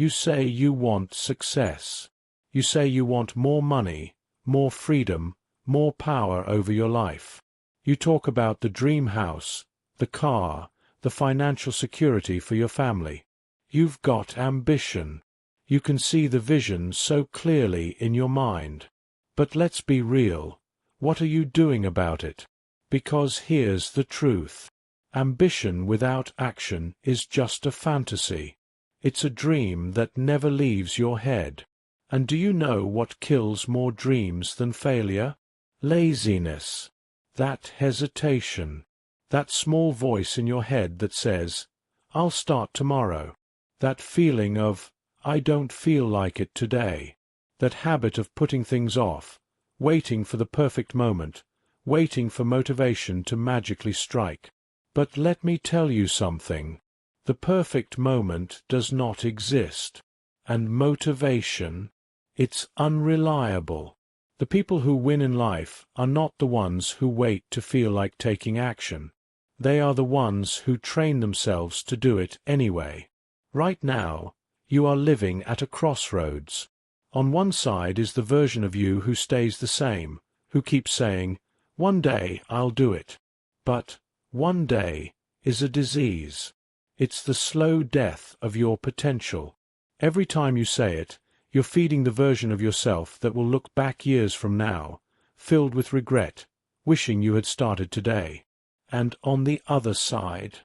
You say you want success. You say you want more money, more freedom, more power over your life. You talk about the dream house, the car, the financial security for your family. You've got ambition. You can see the vision so clearly in your mind. But let's be real. What are you doing about it? Because here's the truth. Ambition without action is just a fantasy. It's a dream that never leaves your head. And do you know what kills more dreams than failure? Laziness. That hesitation. That small voice in your head that says, "I'll start tomorrow." That feeling of, "I don't feel like it today." That habit of putting things off, waiting for the perfect moment, waiting for motivation to magically strike. But let me tell you something. The perfect moment does not exist. And motivation, it's unreliable. The people who win in life are not the ones who wait to feel like taking action. They are the ones who train themselves to do it anyway. Right now, you are living at a crossroads. On one side is the version of you who stays the same, who keeps saying, "One day I'll do it." But one day is a disease. It's the slow death of your potential. Every time you say it, you're feeding the version of yourself that will look back years from now, filled with regret, wishing you had started today. And on the other side,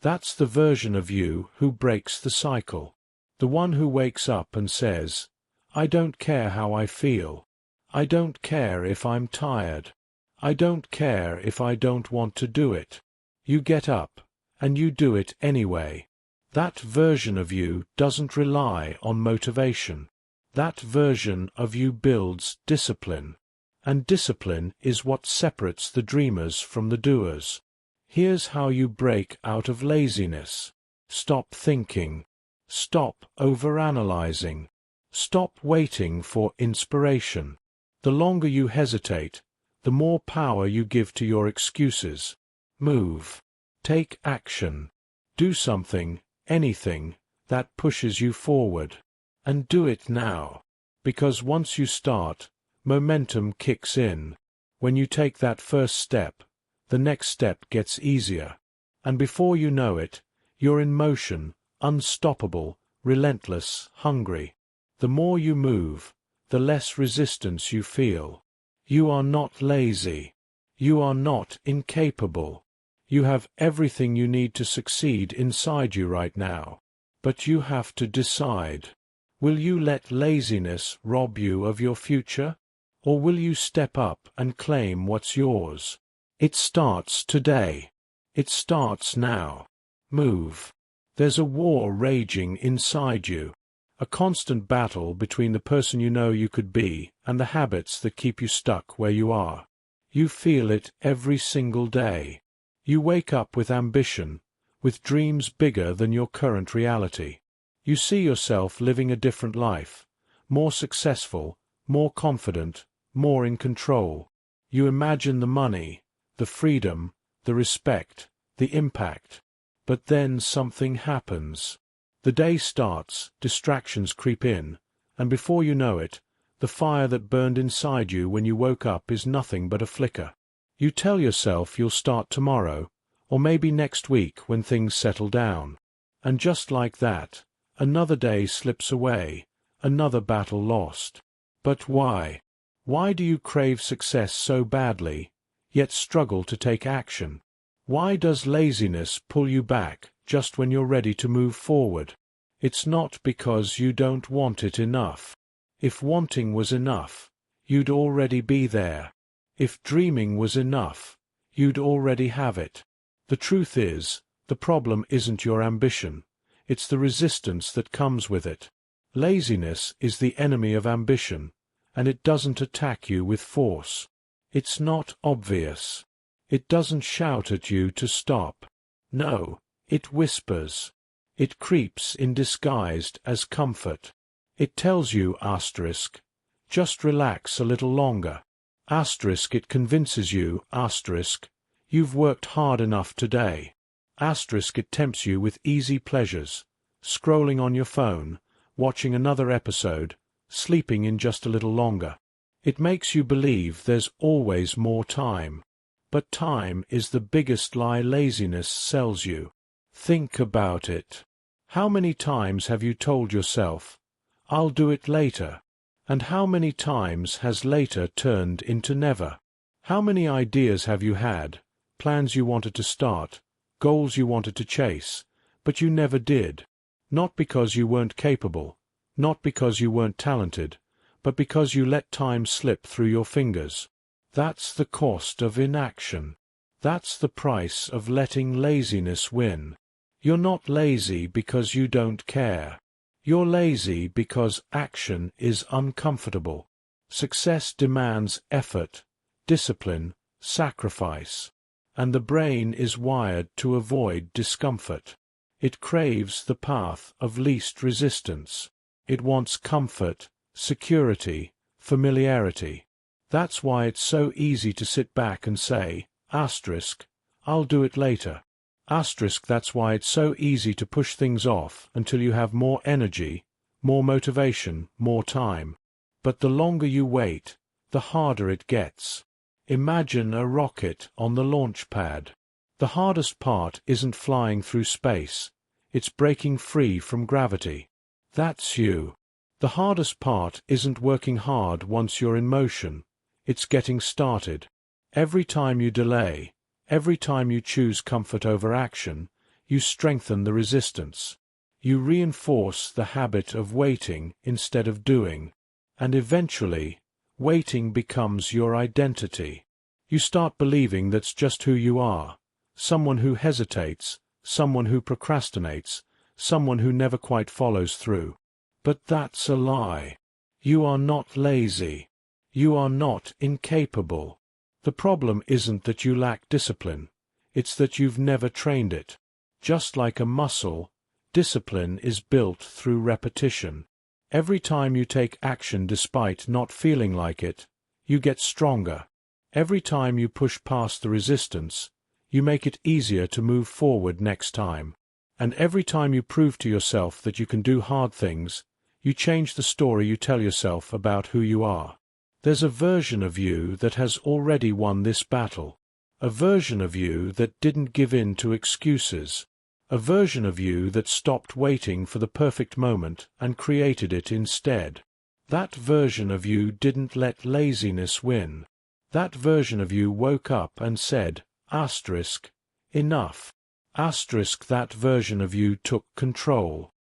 that's the version of you who breaks the cycle. The one who wakes up and says, "I don't care how I feel. I don't care if I'm tired. I don't care if I don't want to do it." You get up, and you do it anyway. That version of you doesn't rely on motivation. That version of you builds discipline. And discipline is what separates the dreamers from the doers. Here's how you break out of laziness. Stop thinking. Stop overanalyzing. Stop waiting for inspiration. The longer you hesitate, the more power you give to your excuses. Move. Take action. Do something, anything, that pushes you forward. And do it now. Because once you start, momentum kicks in. When you take that first step, the next step gets easier. And before you know it, you're in motion, unstoppable, relentless, hungry. The more you move, the less resistance you feel. You are not lazy. You are not incapable. You have everything you need to succeed inside you right now. But you have to decide. Will you let laziness rob you of your future? Or will you step up and claim what's yours? It starts today. It starts now. Move. There's a war raging inside you. A constant battle between the person you know you could be and the habits that keep you stuck where you are. You feel it every single day. You wake up with ambition, with dreams bigger than your current reality. You see yourself living a different life, more successful, more confident, more in control. You imagine the money, the freedom, the respect, the impact. But then something happens. The day starts, distractions creep in, and before you know it, the fire that burned inside you when you woke up is nothing but a flicker. You tell yourself you'll start tomorrow, or maybe next week when things settle down. And just like that, another day slips away, another battle lost. But why? Why do you crave success so badly, yet struggle to take action? Why does laziness pull you back just when you're ready to move forward? It's not because you don't want it enough. If wanting was enough, you'd already be there. If dreaming was enough, you'd already have it. The truth is, the problem isn't your ambition. It's the resistance that comes with it. Laziness is the enemy of ambition, and it doesn't attack you with force. It's not obvious. It doesn't shout at you to stop. No, it whispers. It creeps in disguised as comfort. It tells you, asterisk, just relax a little longer. Asterisk, it convinces you, asterisk, you've worked hard enough today. Asterisk, it tempts you with easy pleasures, scrolling on your phone, watching another episode, sleeping in just a little longer. It makes you believe there's always more time. But time is the biggest lie laziness sells you. Think about it. How many times have you told yourself, "I'll do it later"? And how many times has later turned into never? How many ideas have you had, plans you wanted to start, goals you wanted to chase, but you never did? Not because you weren't capable, not because you weren't talented, but because you let time slip through your fingers. That's the cost of inaction. That's the price of letting laziness win. You're not lazy because you don't care. You're lazy because action is uncomfortable. Success demands effort, discipline, sacrifice. And the brain is wired to avoid discomfort. It craves the path of least resistance. It wants comfort, security, familiarity. That's why it's so easy to sit back and say, asterisk, "I'll do it later." Asterisk, that's why it's so easy to push things off until you have more energy, more motivation, more time. But the longer you wait, the harder it gets. Imagine a rocket on the launch pad. The hardest part isn't flying through space, it's breaking free from gravity. That's you. The hardest part isn't working hard once you're in motion, it's getting started. Every time you delay, every time you choose comfort over action, you strengthen the resistance. You reinforce the habit of waiting instead of doing. And eventually, waiting becomes your identity. You start believing that's just who you are. Someone who hesitates, someone who procrastinates, someone who never quite follows through. But that's a lie. You are not lazy. You are not incapable. The problem isn't that you lack discipline, it's that you've never trained it. Just like a muscle, discipline is built through repetition. Every time you take action despite not feeling like it, you get stronger. Every time you push past the resistance, you make it easier to move forward next time. And every time you prove to yourself that you can do hard things, you change the story you tell yourself about who you are. There's a version of you that has already won this battle. A version of you that didn't give in to excuses. A version of you that stopped waiting for the perfect moment and created it instead. That version of you didn't let laziness win. That version of you woke up and said, asterisk, enough. Asterisk, that version of you took control.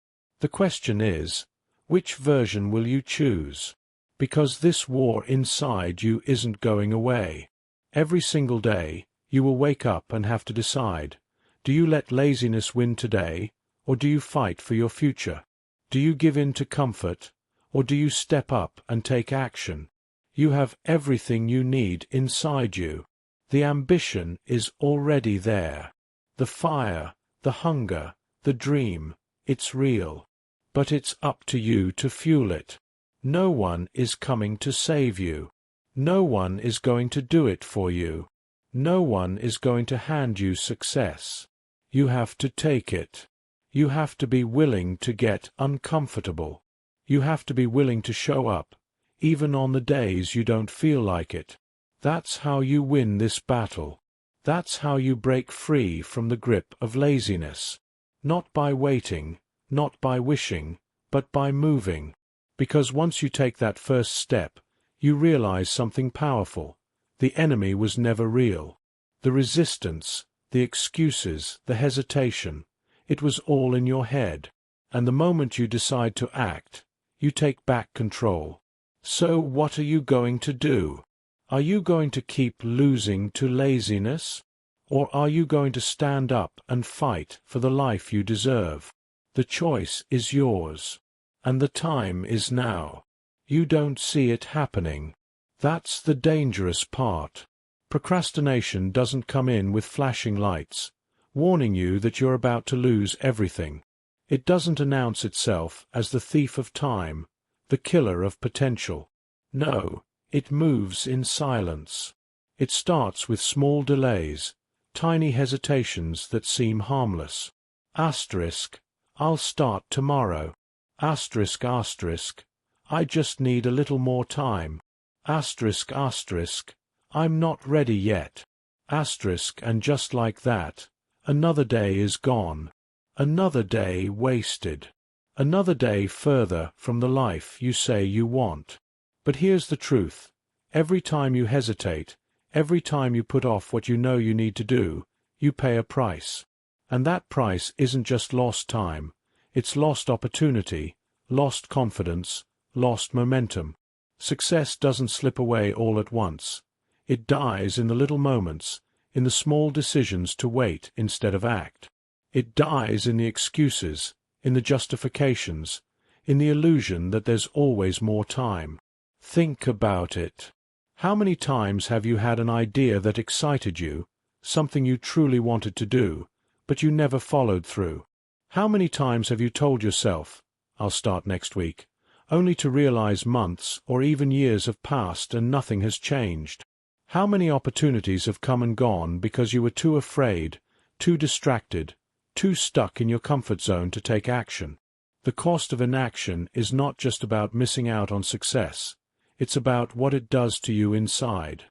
The question is, which version will you choose? Because this war inside you isn't going away. Every single day, you will wake up and have to decide, do you let laziness win today, or do you fight for your future? Do you give in to comfort, or do you step up and take action? You have everything you need inside you. The ambition is already there. The fire, the hunger, the dream, it's real. But it's up to you to fuel it. No one is coming to save you. No one is going to do it for you. No one is going to hand you success. You have to take it. You have to be willing to get uncomfortable. You have to be willing to show up, even on the days you don't feel like it. That's how you win this battle. That's how you break free from the grip of laziness. Not by waiting, not by wishing, but by moving. Because once you take that first step, you realize something powerful. The enemy was never real. The resistance, the excuses, the hesitation, it was all in your head. And the moment you decide to act, you take back control. So what are you going to do? Are you going to keep losing to laziness? Or are you going to stand up and fight for the life you deserve? The choice is yours. And the time is now. You don't see it happening. That's the dangerous part. Procrastination doesn't come in with flashing lights, warning you that you're about to lose everything. It doesn't announce itself as the thief of time, the killer of potential. No, it moves in silence. It starts with small delays, tiny hesitations that seem harmless. Asterisk, I'll start tomorrow. Asterisk asterisk. I just need a little more time. Asterisk asterisk. I'm not ready yet. Asterisk, and just like that, another day is gone. Another day wasted. Another day further from the life you say you want. But here's the truth. Every time you hesitate, every time you put off what you know you need to do, you pay a price. And that price isn't just lost time. It's lost opportunity, lost confidence, lost momentum. Success doesn't slip away all at once. It dies in the little moments, in the small decisions to wait instead of act. It dies in the excuses, in the justifications, in the illusion that there's always more time. Think about it. How many times have you had an idea that excited you, something you truly wanted to do, but you never followed through? How many times have you told yourself, "I'll start next week," only to realize months or even years have passed and nothing has changed? How many opportunities have come and gone because you were too afraid, too distracted, too stuck in your comfort zone to take action? The cost of inaction is not just about missing out on success. It's about what it does to you inside.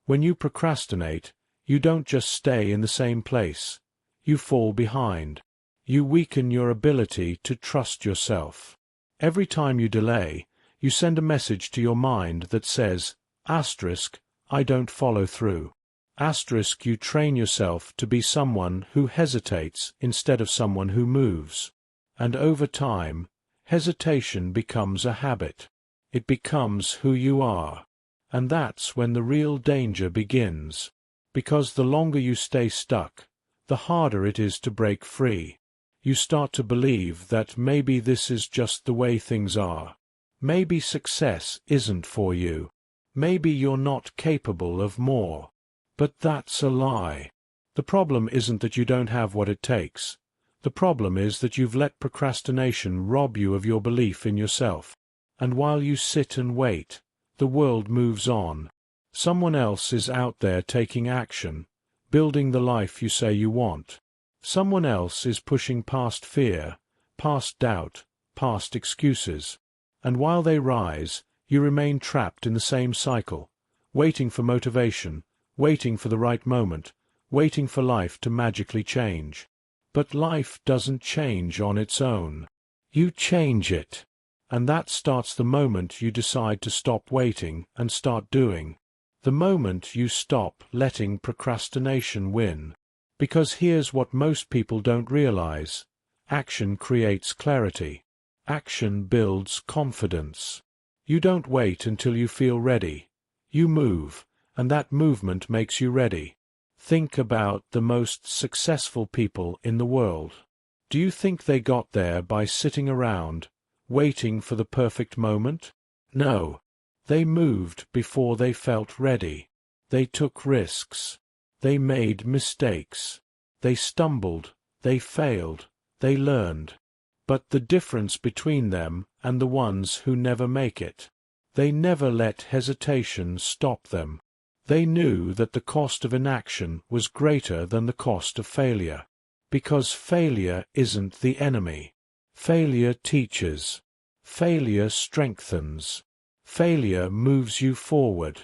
When you procrastinate, you don't just stay in the same place. You fall behind. You weaken your ability to trust yourself. Every time you delay, you send a message to your mind that says, asterisk, I don't follow through. Asterisk, you train yourself to be someone who hesitates instead of someone who moves. And over time, hesitation becomes a habit. It becomes who you are. And that's when the real danger begins. Because the longer you stay stuck, the harder it is to break free. You start to believe that maybe this is just the way things are. Maybe success isn't for you. Maybe you're not capable of more. But that's a lie. The problem isn't that you don't have what it takes. The problem is that you've let procrastination rob you of your belief in yourself. And while you sit and wait, the world moves on. Someone else is out there taking action, building the life you say you want. Someone else is pushing past fear, past doubt, past excuses. And while they rise, you remain trapped in the same cycle, waiting for motivation, waiting for the right moment, waiting for life to magically change. But life doesn't change on its own. You change it. And that starts the moment you decide to stop waiting and start doing. The moment you stop letting procrastination win. Because here's what most people don't realize. Action creates clarity. Action builds confidence. You don't wait until you feel ready. You move, and that movement makes you ready. Think about the most successful people in the world. Do you think they got there by sitting around, waiting for the perfect moment? No. They moved before they felt ready. They took risks. They made mistakes. They stumbled. They failed. They learned. But the difference between them and the ones who never make it, they never let hesitation stop them. They knew that the cost of inaction was greater than the cost of failure. Because failure isn't the enemy. Failure teaches. Failure strengthens. Failure moves you forward.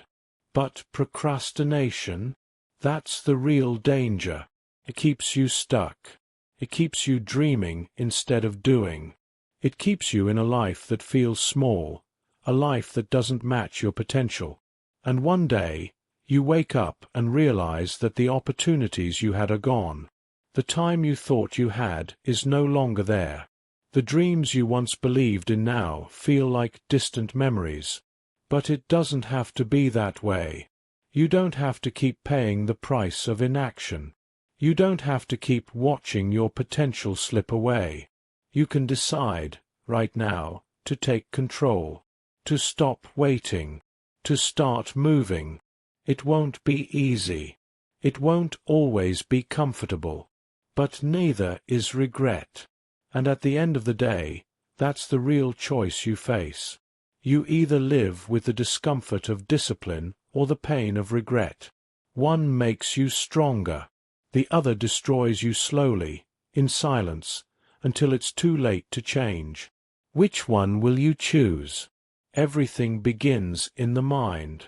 But procrastination, that's the real danger. It keeps you stuck. It keeps you dreaming instead of doing. It keeps you in a life that feels small, a life that doesn't match your potential. And one day, you wake up and realize that the opportunities you had are gone. The time you thought you had is no longer there. The dreams you once believed in now feel like distant memories. But it doesn't have to be that way. You don't have to keep paying the price of inaction. You don't have to keep watching your potential slip away. You can decide, right now, to take control, to stop waiting, to start moving. It won't be easy. It won't always be comfortable. But neither is regret. And at the end of the day, that's the real choice you face. You either live with the discomfort of discipline or the pain of regret. One makes you stronger. The other destroys you slowly, in silence, until it's too late to change. Which one will you choose? Everything begins in the mind.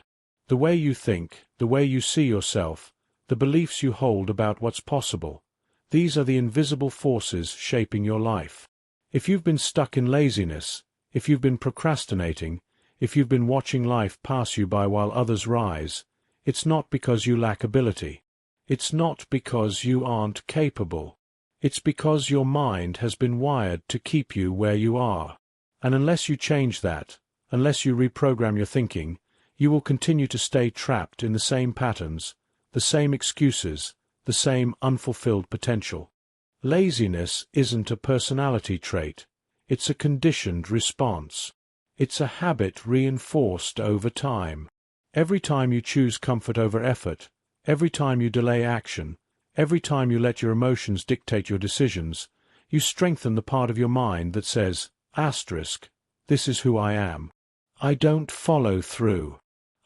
The way you think, the way you see yourself, the beliefs you hold about what's possible. These are the invisible forces shaping your life. If you've been stuck in laziness, if you've been procrastinating, if you've been watching life pass you by while others rise, it's not because you lack ability. It's not because you aren't capable. It's because your mind has been wired to keep you where you are. And unless you change that, unless you reprogram your thinking, you will continue to stay trapped in the same patterns, the same excuses, the same unfulfilled potential. Laziness isn't a personality trait. It's a conditioned response. It's a habit reinforced over time. Every time you choose comfort over effort, every time you delay action, every time you let your emotions dictate your decisions, you strengthen the part of your mind that says, asterisk, this is who I am. I don't follow through.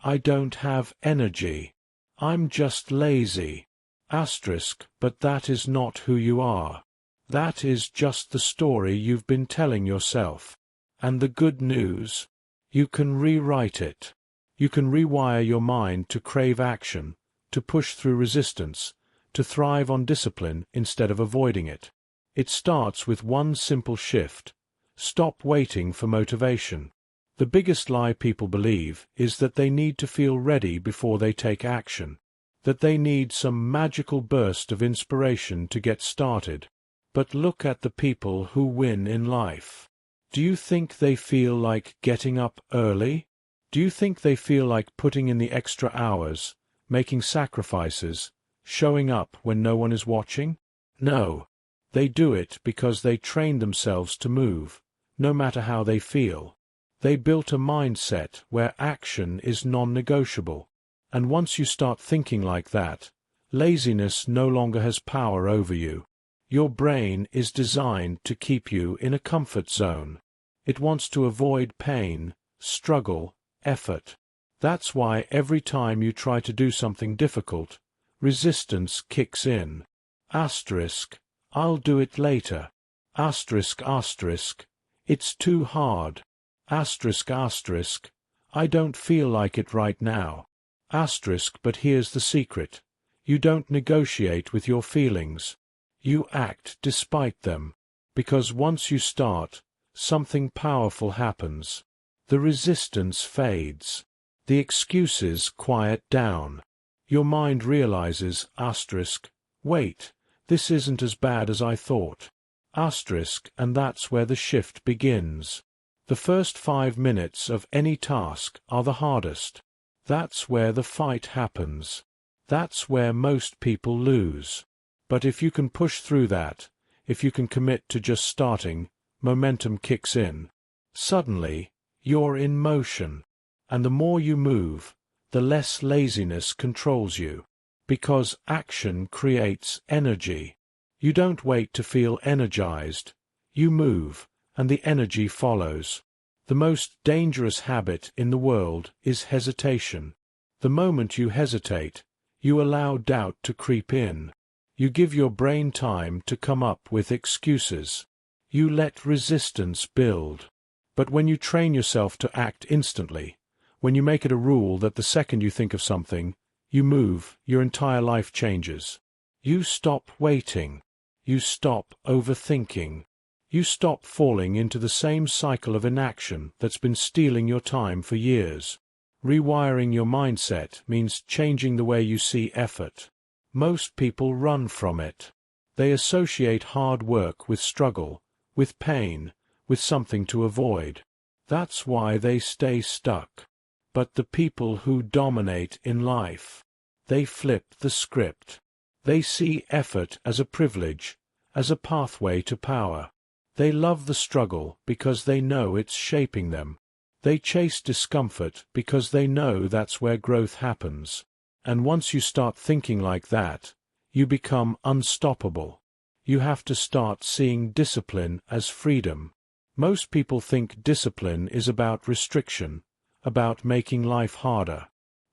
I don't have energy. I'm just lazy. Asterisk, but that is not who you are. That is just the story you've been telling yourself. And the good news? You can rewrite it. You can rewire your mind to crave action, to push through resistance, to thrive on discipline instead of avoiding it. It starts with one simple shift. Stop waiting for motivation. The biggest lie people believe is that they need to feel ready before they take action, that they need some magical burst of inspiration to get started. But look at the people who win in life. Do you think they feel like getting up early? Do you think they feel like putting in the extra hours, making sacrifices, showing up when no one is watching? No. They do it because they train themselves to move, no matter how they feel. They built a mindset where action is non-negotiable. And once you start thinking like that, laziness no longer has power over you. Your brain is designed to keep you in a comfort zone. It wants to avoid pain, struggle, effort. That's why every time you try to do something difficult, resistance kicks in. Asterisk, I'll do it later. Asterisk, asterisk, it's too hard. Asterisk, asterisk, I don't feel like it right now. Asterisk, but here's the secret. You don't negotiate with your feelings. You act despite them. Because once you start, something powerful happens. The resistance fades. The excuses quiet down. Your mind realizes, asterisk, wait, this isn't as bad as I thought. Asterisk, and that's where the shift begins. The first 5 minutes of any task are the hardest. That's where the fight happens. That's where most people lose. But if you can push through that, if you can commit to just starting, momentum kicks in. Suddenly, you're in motion. And the more you move, the less laziness controls you. Because action creates energy. You don't wait to feel energized. You move, and the energy follows. The most dangerous habit in the world is hesitation. The moment you hesitate, you allow doubt to creep in. You give your brain time to come up with excuses. You let resistance build. But when you train yourself to act instantly, when you make it a rule that the second you think of something, you move, your entire life changes. You stop waiting. You stop overthinking. You stop falling into the same cycle of inaction that's been stealing your time for years. Rewiring your mindset means changing the way you see effort. Most people run from it. They associate hard work with struggle, with pain, with something to avoid. That's why they stay stuck. But the people who dominate in life, they flip the script. They see effort as a privilege, as a pathway to power. They love the struggle because they know it's shaping them. They chase discomfort because they know that's where growth happens. And once you start thinking like that, you become unstoppable. You have to start seeing discipline as freedom. Most people think discipline is about restriction, about making life harder.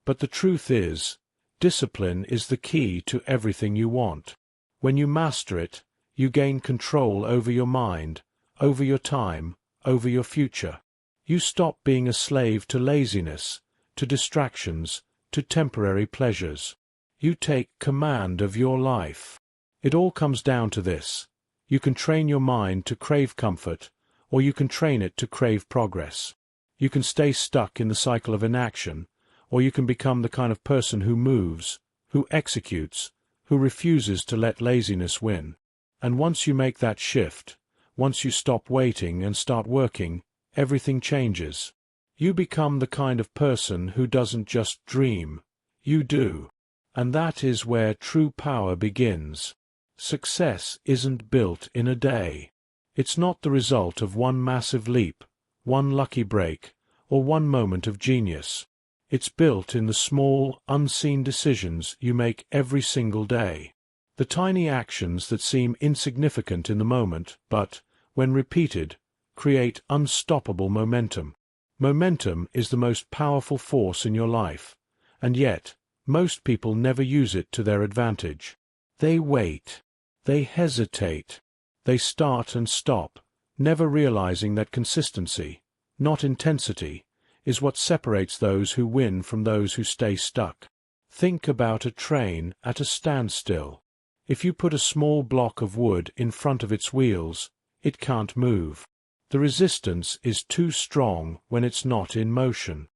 But the truth is, discipline is the key to everything you want. When you master it, you gain control over your mind, over your time, over your future. You stop being a slave to laziness, to distractions, to temporary pleasures. You take command of your life. It all comes down to this. You can train your mind to crave comfort, or you can train it to crave progress. You can stay stuck in the cycle of inaction, or you can become the kind of person who moves, who executes, who refuses to let laziness win. And once you make that shift, once you stop waiting and start working, everything changes. You become the kind of person who doesn't just dream, you do. And that is where true power begins. Success isn't built in a day. It's not the result of one massive leap, one lucky break, or one moment of genius. It's built in the small, unseen decisions you make every single day. The tiny actions that seem insignificant in the moment, but, when repeated, create unstoppable momentum. Momentum is the most powerful force in your life, and yet, most people never use it to their advantage. They wait. They hesitate. They start and stop, never realizing that consistency, not intensity, is what separates those who win from those who stay stuck. Think about a train at a standstill. If you put a small block of wood in front of its wheels, it can't move. The resistance is too strong when it's not in motion.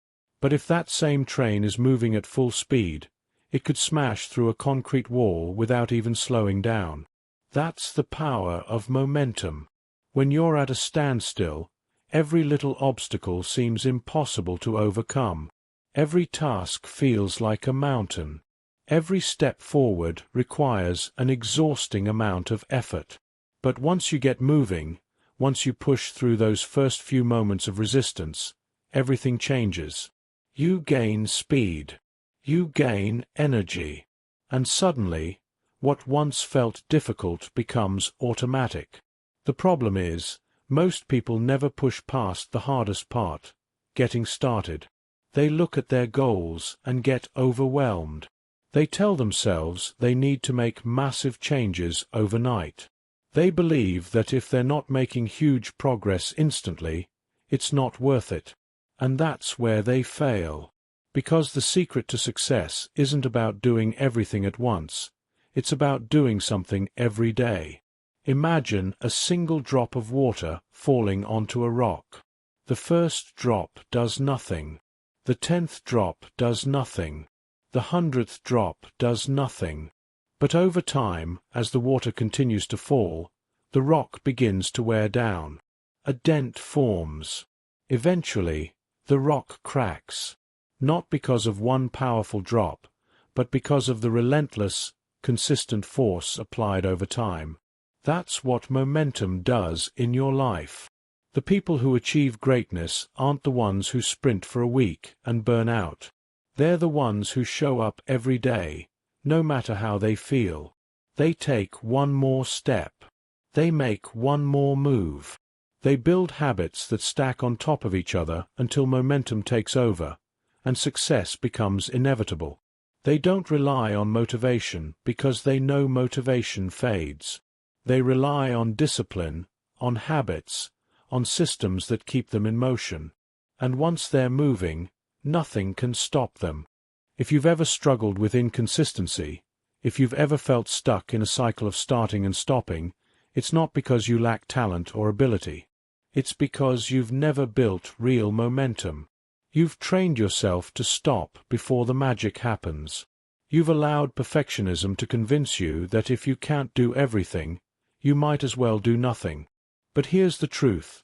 But if that same train is moving at full speed, it could smash through a concrete wall without even slowing down. That's the power of momentum. When you're at a standstill, every little obstacle seems impossible to overcome. Every task feels like a mountain. Every step forward requires an exhausting amount of effort. But once you get moving, once you push through those first few moments of resistance, everything changes. You gain speed. You gain energy. And suddenly, what once felt difficult becomes automatic. The problem is, most people never push past the hardest part, getting started. They look at their goals and get overwhelmed. They tell themselves they need to make massive changes overnight. They believe that if they're not making huge progress instantly, it's not worth it. And that's where they fail. Because the secret to success isn't about doing everything at once. It's about doing something every day. Imagine a single drop of water falling onto a rock. The first drop does nothing. The 10th drop does nothing. The 100th drop does nothing. But over time, as the water continues to fall, the rock begins to wear down. A dent forms. Eventually, the rock cracks. Not because of one powerful drop, but because of the relentless, consistent force applied over time. That's what momentum does in your life. The people who achieve greatness aren't the ones who sprint for a week and burn out. They're the ones who show up every day, no matter how they feel. They take one more step. They make one more move. They build habits that stack on top of each other until momentum takes over, and success becomes inevitable. They don't rely on motivation because they know motivation fades. They rely on discipline, on habits, on systems that keep them in motion. And once they're moving, nothing can stop them. If you've ever struggled with inconsistency, if you've ever felt stuck in a cycle of starting and stopping, it's not because you lack talent or ability. It's because you've never built real momentum. You've trained yourself to stop before the magic happens. You've allowed perfectionism to convince you that if you can't do everything, you might as well do nothing. But here's the truth.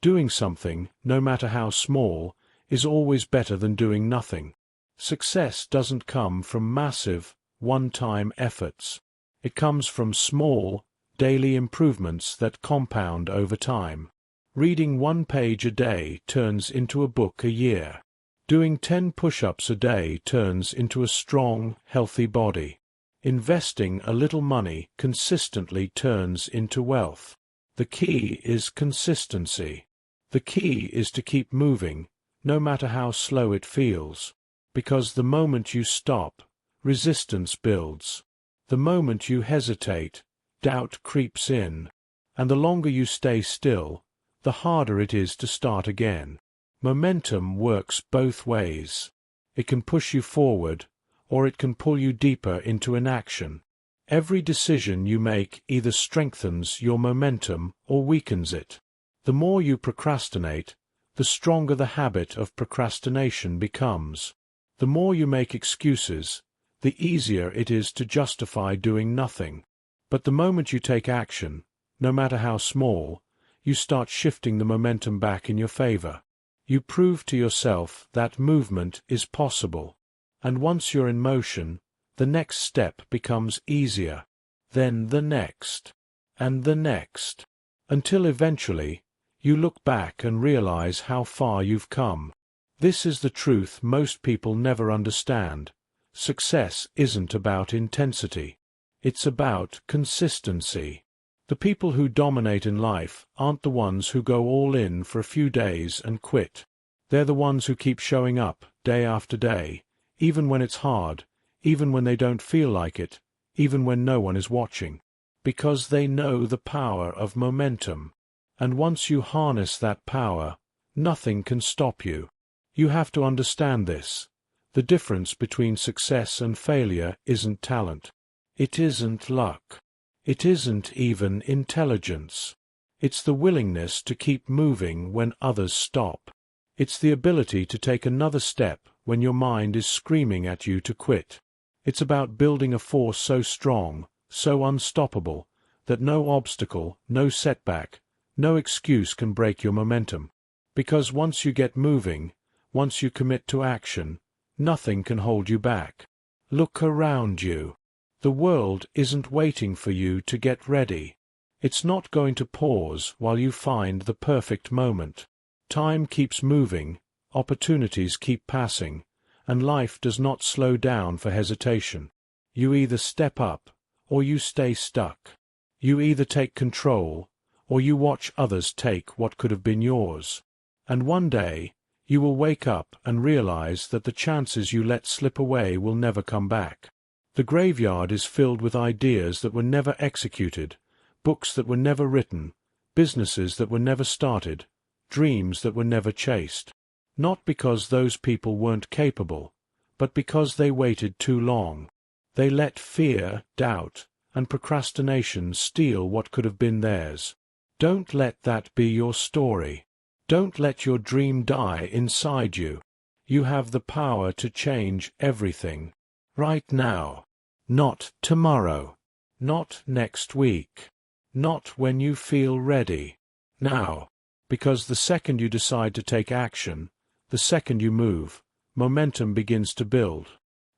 Doing something, no matter how small, is always better than doing nothing. Success doesn't come from massive, one-time efforts. It comes from small, daily improvements that compound over time. Reading 1 page a day turns into a book a year. Doing 10 push-ups a day turns into a strong, healthy body. Investing a little money consistently turns into wealth. The key is consistency. The key is to keep moving, no matter how slow it feels. Because the moment you stop, resistance builds. The moment you hesitate, doubt creeps in. And the longer you stay still, the harder it is to start again. Momentum works both ways. It can push you forward, or it can pull you deeper into inaction. Every decision you make either strengthens your momentum or weakens it. The more you procrastinate, the stronger the habit of procrastination becomes. The more you make excuses, the easier it is to justify doing nothing. But the moment you take action, no matter how small, you start shifting the momentum back in your favor. You prove to yourself that movement is possible. And once you're in motion, the next step becomes easier. Then the next. And the next. Until eventually, you look back and realize how far you've come. This is the truth most people never understand. Success isn't about intensity. It's about consistency. The people who dominate in life aren't the ones who go all in for a few days and quit. They're the ones who keep showing up, day after day, even when it's hard, even when they don't feel like it, even when no one is watching. Because they know the power of momentum. And once you harness that power, nothing can stop you. You have to understand this. The difference between success and failure isn't talent. It isn't luck. It isn't even intelligence. It's the willingness to keep moving when others stop. It's the ability to take another step when your mind is screaming at you to quit. It's about building a force so strong, so unstoppable, that no obstacle, no setback, no excuse can break your momentum. Because once you get moving, once you commit to action, nothing can hold you back. Look around you. The world isn't waiting for you to get ready. It's not going to pause while you find the perfect moment. Time keeps moving, opportunities keep passing, and life does not slow down for hesitation. You either step up, or you stay stuck. You either take control, or you watch others take what could have been yours. And one day, you will wake up and realize that the chances you let slip away will never come back. The graveyard is filled with ideas that were never executed, books that were never written, businesses that were never started, dreams that were never chased. Not because those people weren't capable, but because they waited too long. They let fear, doubt, and procrastination steal what could have been theirs. Don't let that be your story. Don't let your dream die inside you. You have the power to change everything. Right now. Not tomorrow. Not next week. Not when you feel ready. Now. Because the second you decide to take action, the second you move, momentum begins to build.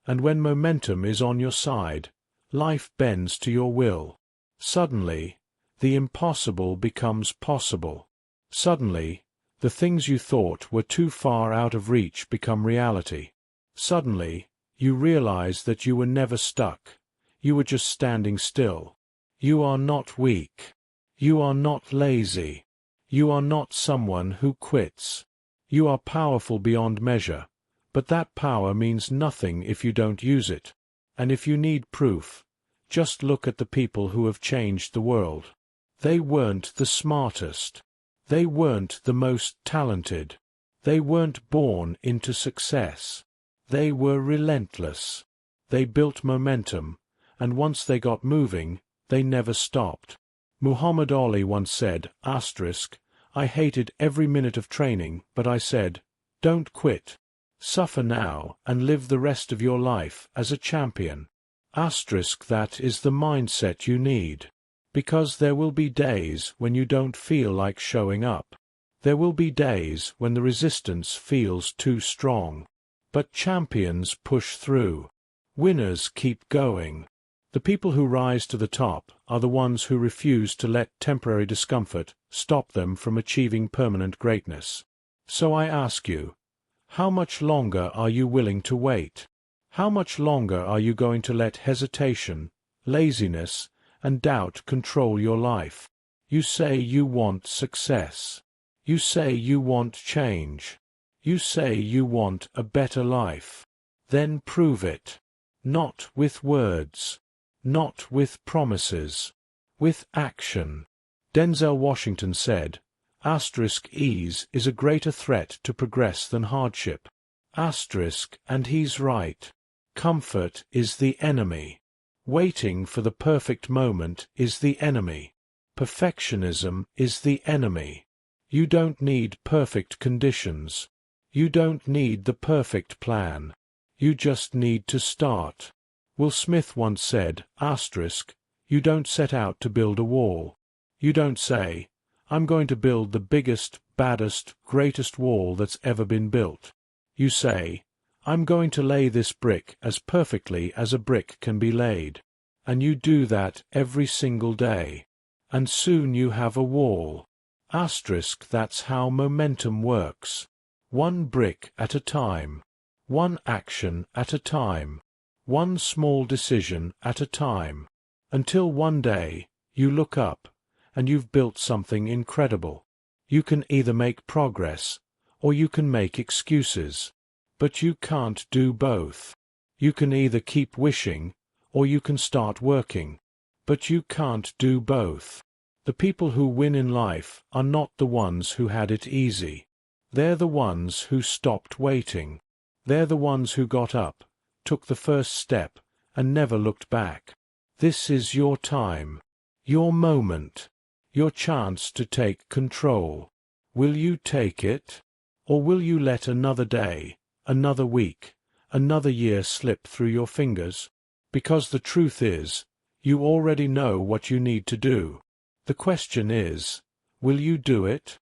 And when momentum is on your side, life bends to your will. Suddenly, the impossible becomes possible. Suddenly, the things you thought were too far out of reach become reality. Suddenly, you realize that you were never stuck. You were just standing still. You are not weak. You are not lazy. You are not someone who quits. You are powerful beyond measure, but that power means nothing if you don't use it. And if you need proof, just look at the people who have changed the world. They weren't the smartest. They weren't the most talented. They weren't born into success. They were relentless. They built momentum, and once they got moving, they never stopped. Muhammad Ali once said, I hated every minute of training, but I said, don't quit. Suffer now and live the rest of your life as a champion. That is the mindset you need. Because there will be days when you don't feel like showing up. There will be days when the resistance feels too strong. But champions push through. Winners keep going. The people who rise to the top are the ones who refuse to let temporary discomfort stop them from achieving permanent greatness. So I ask you, how much longer are you willing to wait? How much longer are you going to let hesitation, laziness, and doubt control your life? You say you want success. You say you want change. You say you want a better life. Then prove it. Not with words. Not with promises. With action. Denzel Washington said, Asterisk ease is a greater threat to progress than hardship. Asterisk, and he's right. Comfort is the enemy. Waiting for the perfect moment is the enemy. Perfectionism is the enemy. You don't need perfect conditions. You don't need the perfect plan. You just need to start. Will Smith once said, asterisk, you don't set out to build a wall. You don't say, I'm going to build the biggest, baddest, greatest wall that's ever been built. You say, I'm going to lay this brick as perfectly as a brick can be laid. And you do that every single day. And soon you have a wall. Asterisk, that's how momentum works. One brick at a time. One action at a time. One small decision at a time. Until one day, you look up, and you've built something incredible. You can either make progress, or you can make excuses. But you can't do both. You can either keep wishing, or you can start working. But you can't do both. The people who win in life are not the ones who had it easy. They're the ones who stopped waiting. They're the ones who got up, took the first step, and never looked back. This is your time, your moment, your chance to take control. Will you take it? Or will you let another day, another week, another year slip through your fingers? Because the truth is, you already know what you need to do. The question is, will you do it?